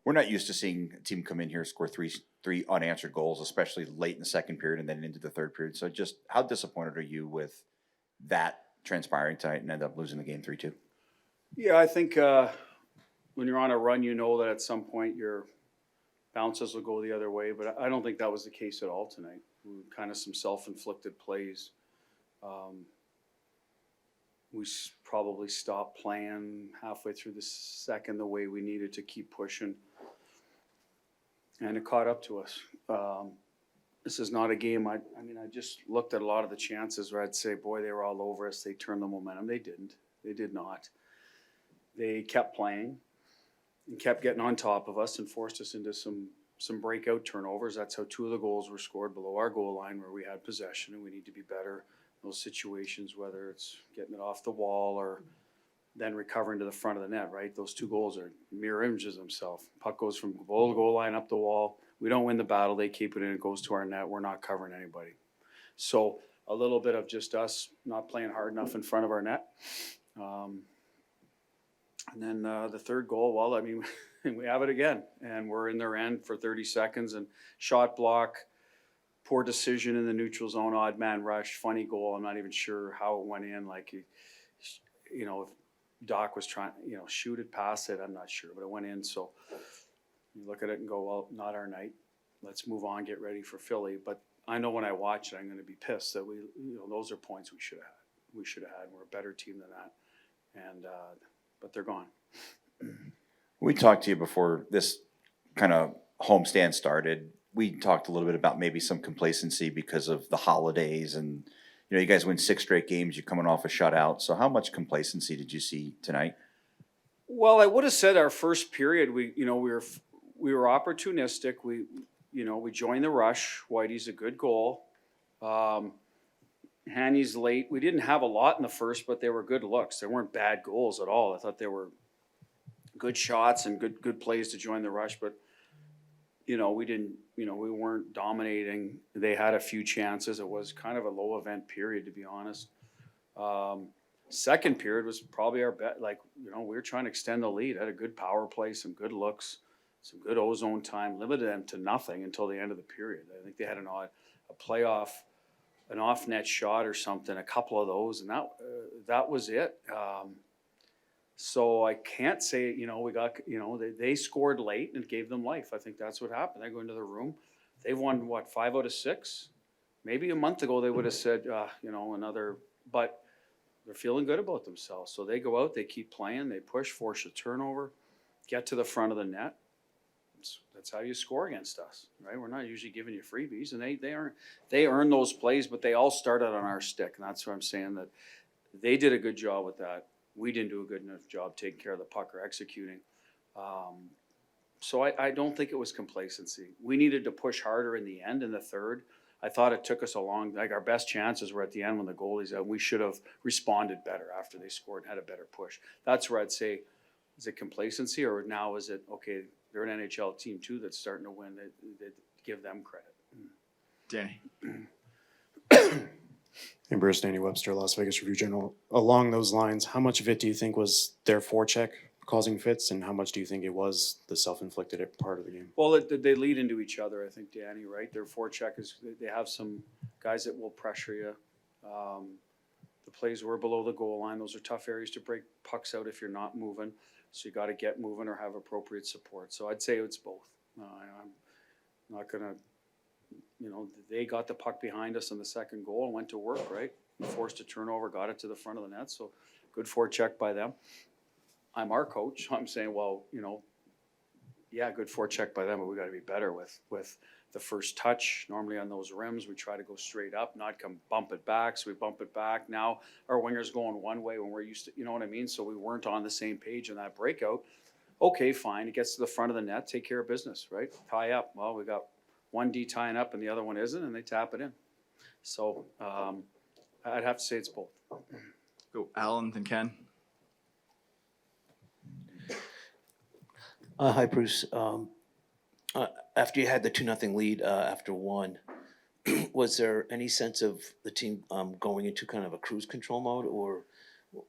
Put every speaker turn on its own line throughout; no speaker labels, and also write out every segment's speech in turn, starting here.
we're not used to seeing a team come in here, score three unanswered goals, especially late in the second period and then into the third period. So just how disappointed are you with that transpiring tonight and end up losing the game 3-2?
Yeah, I think when you're on a run, you know that at some point your bounces will go the other way, but I don't think that was the case at all tonight. Kind of some self-inflicted plays. We probably stopped playing halfway through the second the way we needed to keep pushing, and it caught up to us. This is not a game. I mean, I just looked at a lot of the chances where I'd say, boy, they were all over us. They turned the momentum. They didn't. They did not. They kept playing and kept getting on top of us and forced us into some breakout turnovers. That's how 2 of the goals were scored below our goal line where we had possession, and we need to be better in those situations, whether it's getting it off the wall or then recovering to the front of the net, right? Those 2 goals are mirror images of themselves. Puck goes from below the goal line up the wall. We don't win the battle. They keep it in. It goes to our net. We're not covering anybody. So a little bit of just us not playing hard enough in front of our net. And then the third goal, well, I mean, we have it again. And we're in their end for 30 seconds. And shot block, poor decision in the neutral zone, odd man rush, funny goal. I'm not even sure how it went in. Like, you know, if Doc was trying, you know, shoot it, pass it, I'm not sure. But it went in. So you look at it and go, well, not our night. Let's move on, get ready for Philly. But I know when I watch it, I'm going to be pissed that those are points we should have had. We should have had. We're a better team than that. And, but they're gone.
We talked to you before this kind of homestand started. We talked a little bit about maybe some complacency because of the holidays and, you know, you guys win 6 straight games. You're coming off a shutout. So how much complacency did you see tonight?
Well, I would have said our first period, we were opportunistic. We joined the rush. Whitey's a good goal. Hanny's late. We didn't have a lot in the first, but they were good looks. They weren't bad goals at all. I thought they were good shots and good plays to join the rush, but we weren't dominating. They had a few chances. It was kind of a low event period, to be honest. Second period was probably our bet. We were trying to extend the lead. Had a good power play, some good looks, some good ozone time. Limited them to nothing until the end of the period. I think they had an off-net shot or something, a couple of those, and that was it. So I can't say, they scored late and it gave them life. I think that's what happened. They go into the room. They've won, 5 out of 6? Maybe a month ago they would have said, another, but they're feeling good about themselves. So they go out, they keep playing, they push, force a turnover, get to the front of the net. That's how you score against us, right? We're not usually giving you freebies, and they earn those plays, but they all started on our stick, and that's what I'm saying, that they did a good job with that. We didn't do a good enough job taking care of the puck or executing. So I don't think it was complacency. We needed to push harder in the end, in the third. I thought it took us our best chances were at the end when the goalie's out. We should have responded better after they scored and had a better push. That's where I'd say, is it complacency, or now is it, okay, they're an NHL team too that's starting to win. They give them credit.
Danny.
Hey, Bruce, Danny Webster, Las Vegas Review-Journal. Along those lines, how much of it do you think was their forecheck causing fits, and how much do you think it was the self-inflicted part of the game?
Well, they lead into each other, I think, Danny, right? Their forecheck they have some guys that will pressure you. The plays were below the goal line. Those are tough areas to break pucks out if you're not moving. So you got to get moving or have appropriate support. So I'd say it's both. I'm not going to, they got the puck behind us in the second goal and went to work, right? Forced a turnover, got it to the front of the net. So good forecheck by them. I'm our coach. I'm saying, well, good forecheck by them, but we got to be better with the first touch. Normally on those rims, we try to go straight up, not come bump it back. So we bump it back. Now our winger's going one way when we're used to, you know what I mean? So we weren't on the same page in that breakout. Okay, fine. It gets to the front of the net. Take care of business, right? Tie up. Well, we got one D tying up and the other one isn't, and they tap it in. So I'd have to say it's both.
Go Alan, then Ken.
Hi, Bruce. After you had the 2-0 lead after one, was there any sense of the team going into kind of a cruise control mode, or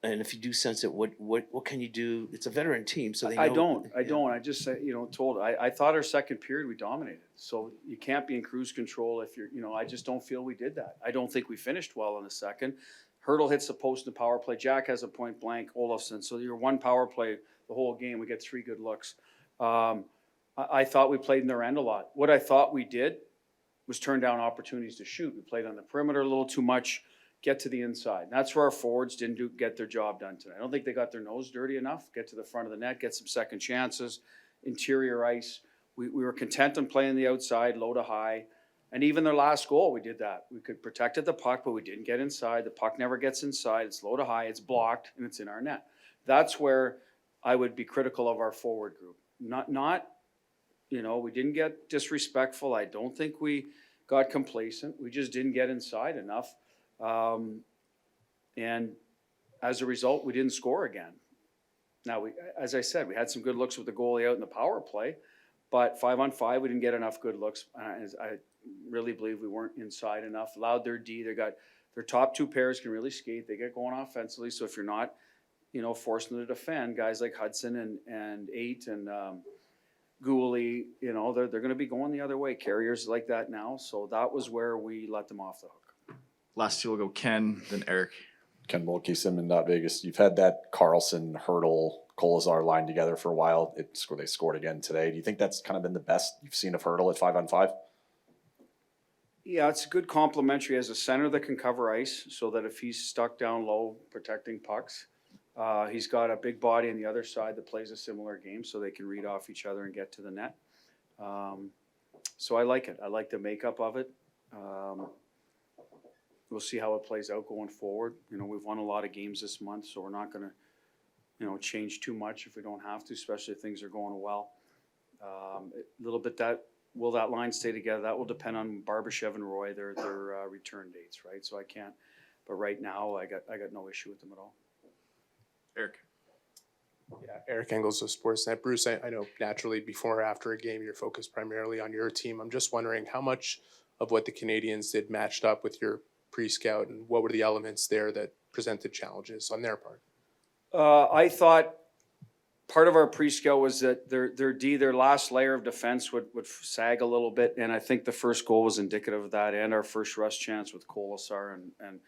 And if you do sense it, what can you do? It's a veteran team, so they know.
I don't.
Yeah.
I just say, I thought our second period we dominated. So you can't be in cruise control if you're, I just don't feel we did that. I don't think we finished well in the second. Hurdle hits the post in the power play. Jack has a point blank. Olofsson. So you're one power play the whole game. We get 3 good looks. I thought we played in their end a lot. What I thought we did was turn down opportunities to shoot. We played on the perimeter a little too much. Get to the inside. And that's where our forwards didn't get their job done tonight. I don't think they got their nose dirty enough. Get to the front of the net, get some second chances, interior ice. We were content on playing the outside, low to high. And even their last goal, we did that. We could protected the puck, but we didn't get inside. The puck never gets inside. It's low to high, it's blocked, and it's in our net. That's where I would be critical of our forward group. Not we didn't get disrespectful. I don't think we got complacent. We just didn't get inside enough. And as a result, we didn't score again. Now, as I said, we had some good looks with the goalie out in the power play, but 5-on-5, we didn't get enough good looks. I really believe we weren't inside enough. Allowed their D. They got their top 2 pairs can really skate. They get going offensively. So if you're not, forcing them to defend, guys like Hudson and Eight and Gooley, they're going to be going the other way. Carriers like that now. So that was where we let them off the hook.
Last two will go Ken, then Eric.
Ken Mulkey, Simon.Vegas. You've had that Carlson, Hurdle, Kazar line together for a while. They scored again today. Do you think that's kind of been the best you've seen of Hurdle at 5-on-5?
Yeah, it's a good complementary as a center that can cover ice so that if he's stuck down low protecting pucks, he's got a big body on the other side that plays a similar game so they can read off each other and get to the net. So I like it. I like the makeup of it. We'll see how it plays out going forward. We've won a lot of games this month, so we're not going to, change too much if we don't have to, especially if things are going well. A little bit will that line stay together? That will depend on Barbashev and Roy, their return dates, right? So I can't. But right now, I got no issue with them at all.
Eric.
Yeah, Eric Engels of Sportsnet. Bruce, I know naturally before or after a game, you're focused primarily on your team. I'm just wondering how much of what the Canadiens did matched up with your pre-scout, and what were the elements there that presented challenges on their part?
I thought part of our pre-scout was that their last layer of defense would sag a little bit, and I think the first goal was indicative of that, and our first rush chance with Kolesar and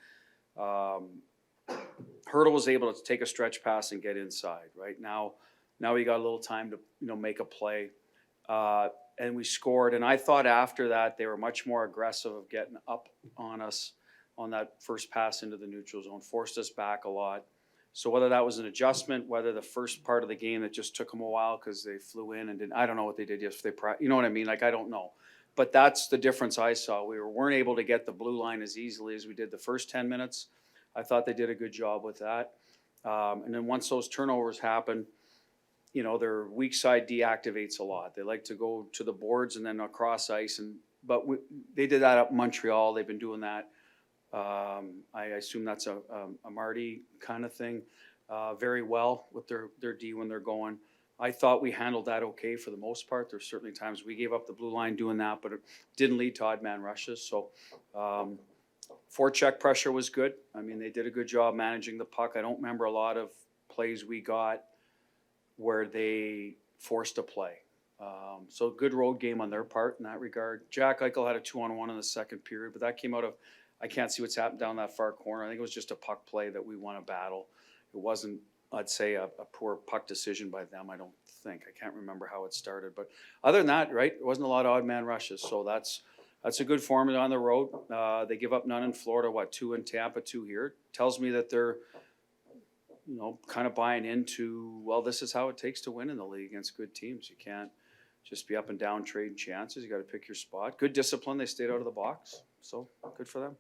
Hurdle was able to take a stretch pass and get inside. Right now we got a little time to make a play, and we scored. And I thought after that they were much more aggressive of getting up on us on that first pass into the neutral zone, forced us back a lot. So whether that was an adjustment, whether the first part of the game that just took them a while because they flew in and didn't, I don't know what they did yesterday. You know what I mean? Like, I don't know. But that's the difference I saw. We weren't able to get the blue line as easily as we did the first 10 minutes. I thought they did a good job with that. And then once those turnovers happen, their weak side deactivates a lot. They like to go to the boards and then across ice. But they did that up in Montreal. They've been doing that. I assume that's a Marty kind of thing very well with their D when they're going. I thought we handled that okay for the most part. There's certainly times we gave up the blue line doing that, but it didn't lead to odd man rushes. So forecheck pressure was good. I mean, they did a good job managing the puck. I don't remember a lot of plays we got where they forced a play. So good road game on their part in that regard. Jack Eichel had a 2-on-1 in the second period, but that came out of, I can't see what's happened down that far corner. I think it was just a puck play that we won a battle. It wasn't, I'd say, a poor puck decision by them, I don't think. I can't remember how it started. But other than that, right, there wasn't a lot of odd man rushes. So that's a good formula on the road. They give up none in Florida, 2 in Tampa, 2 here. Tells me that they're, kind of buying into, well, this is how it takes to win in the league against good teams. You can't just be up and down trading chances. You got to pick your spot. Good discipline. They stayed out of the box. So good for them.